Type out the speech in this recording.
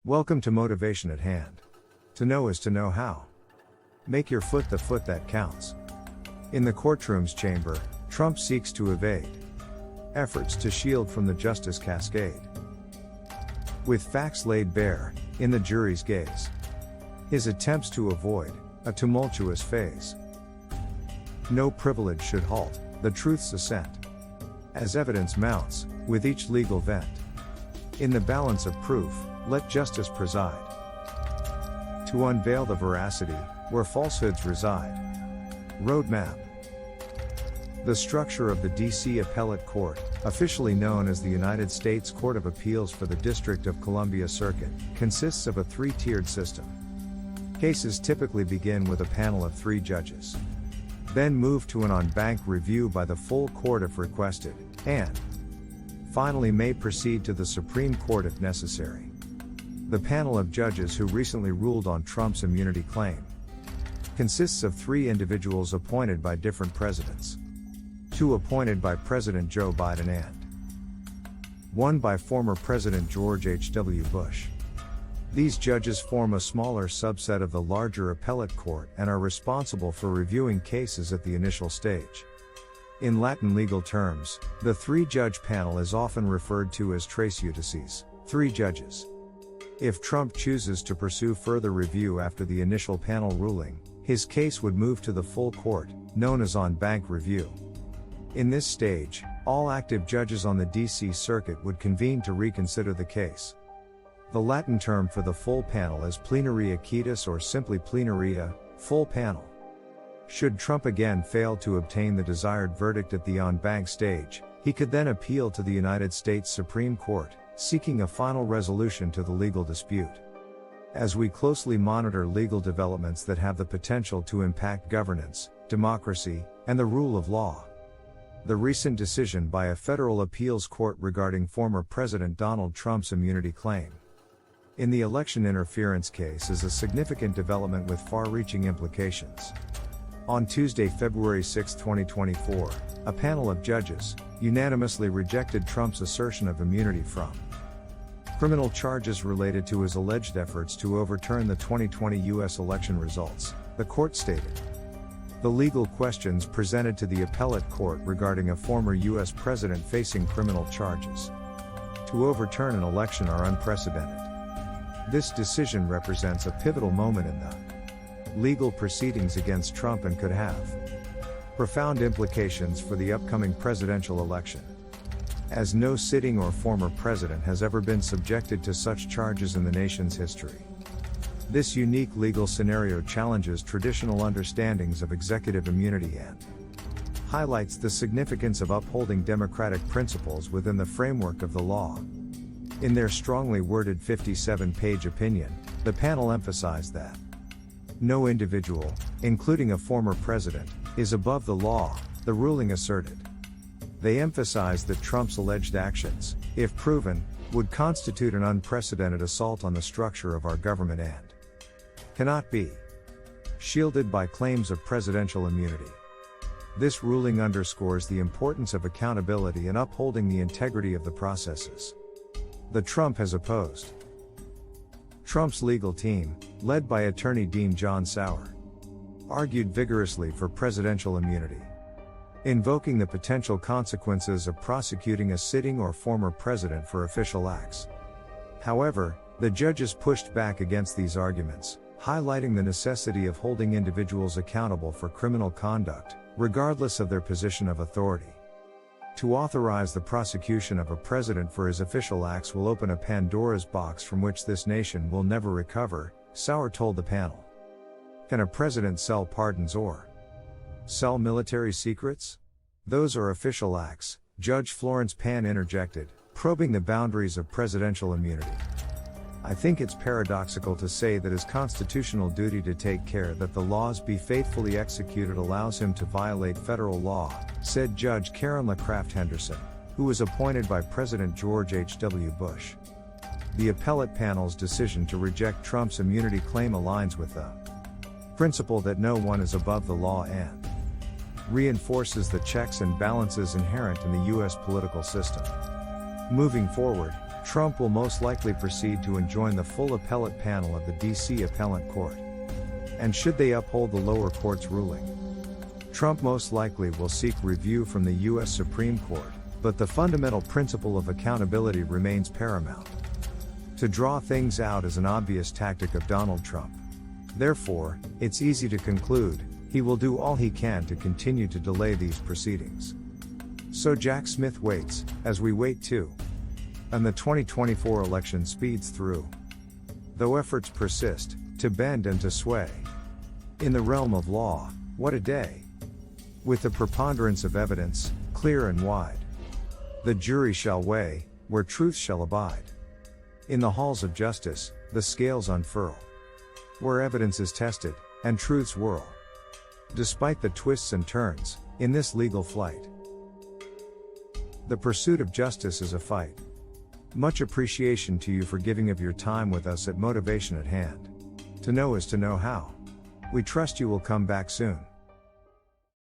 Welcome to Motivation at Hand. To know is to know how. Make your foot the foot that counts. In the courtroom's chamber, Trump seeks to evade efforts to shield from the justice cascade. With facts laid bare, in the jury's gaze, his attempts to avoid a tumultuous phase. No privilege should halt the truth's ascent. As evidence mounts, with each legal vent. In the balance of proof, let justice preside. To unveil the veracity, where falsehoods reside. Roadmap. The structure of the D.C. Appellate Court, officially known as the United States Court of Appeals for the District of Columbia Circuit, consists of a three-tiered system. Cases typically begin with a panel of 3 judges. Then move to an en banc review by the full court if requested, and finally may proceed to the Supreme Court if necessary. The panel of judges who recently ruled on Trump's immunity claim consists of 3 individuals appointed by different presidents. 2 appointed by President Joe Biden and 1 by former President George H.W. Bush. These judges form a smaller subset of the larger appellate court and are responsible for reviewing cases at the initial stage. In Latin legal terms, the 3-judge panel is often referred to as tres judices, 3 judges. If Trump chooses to pursue further review after the initial panel ruling, his case would move to the full court, known as en banc review. In this stage, all active judges on the D.C. Circuit would convene to reconsider the case. The Latin term for the full panel is plenaria quitus or simply plenaria, full panel. Should Trump again fail to obtain the desired verdict at the en banc stage, he could then appeal to the United States Supreme Court, seeking a final resolution to the legal dispute. As we closely monitor legal developments that have the potential to impact governance, democracy, and the rule of law. The recent decision by a federal appeals court regarding former President Donald Trump's immunity claim in the election interference case is a significant development with far-reaching implications. On Tuesday, February 6, 2024, a panel of judges unanimously rejected Trump's assertion of immunity from criminal charges related to his alleged efforts to overturn the 2020 U.S. election results, the court stated. The legal questions presented to the appellate court regarding a former U.S. president facing criminal charges to overturn an election are unprecedented. This decision represents a pivotal moment in the legal proceedings against Trump and could have profound implications for the upcoming presidential election. As no sitting or former president has ever been subjected to such charges in the nation's history. This unique legal scenario challenges traditional understandings of executive immunity and highlights the significance of upholding democratic principles within the framework of the law. In their strongly worded 57-page opinion, the panel emphasized that no individual, including a former president, is above the law, the ruling asserted. They emphasized that Trump's alleged actions, if proven, would constitute an unprecedented assault on the structure of our government and cannot be shielded by claims of presidential immunity. This ruling underscores the importance of accountability and upholding the integrity of the processes that Trump has opposed. Trump's legal team, led by attorney Dean John Sauer, argued vigorously for presidential immunity, invoking the potential consequences of prosecuting a sitting or former president for official acts. However, the judges pushed back against these arguments, highlighting the necessity of holding individuals accountable for criminal conduct, regardless of their position of authority. To authorize the prosecution of a president for his official acts will open a Pandora's box from which this nation will never recover, Sauer told the panel. Can a president sell pardons or sell military secrets? Those are official acts, Judge Florence Pan interjected, probing the boundaries of presidential immunity. I think it's paradoxical to say that his constitutional duty to take care that the laws be faithfully executed allows him to violate federal law, said Judge Karen LaCraft Henderson, who was appointed by President George H.W. Bush. The appellate panel's decision to reject Trump's immunity claim aligns with the principle that no one is above the law and reinforces the checks and balances inherent in the U.S. political system. Moving forward, Trump will most likely proceed to enjoin the full appellate panel of the D.C. Appellant Court. And should they uphold the lower court's ruling, Trump most likely will seek review from the U.S. Supreme Court, but the fundamental principle of accountability remains paramount. To draw things out is an obvious tactic of Donald Trump. Therefore, it's easy to conclude, he will do all he can to continue to delay these proceedings. So Jack Smith waits, as we wait too. And the 2024 election speeds through. Though efforts persist, to bend and to sway. In the realm of law, what a day. With the preponderance of evidence, clear and wide. The jury shall weigh, where truth shall abide. In the halls of justice, the scales unfurl. Where evidence is tested, and truths whirl. Despite the twists and turns, in this legal flight. The pursuit of justice is a fight. Much appreciation to you for giving of your time with us at Motivation at Hand. To know is to know how. We trust you will come back soon.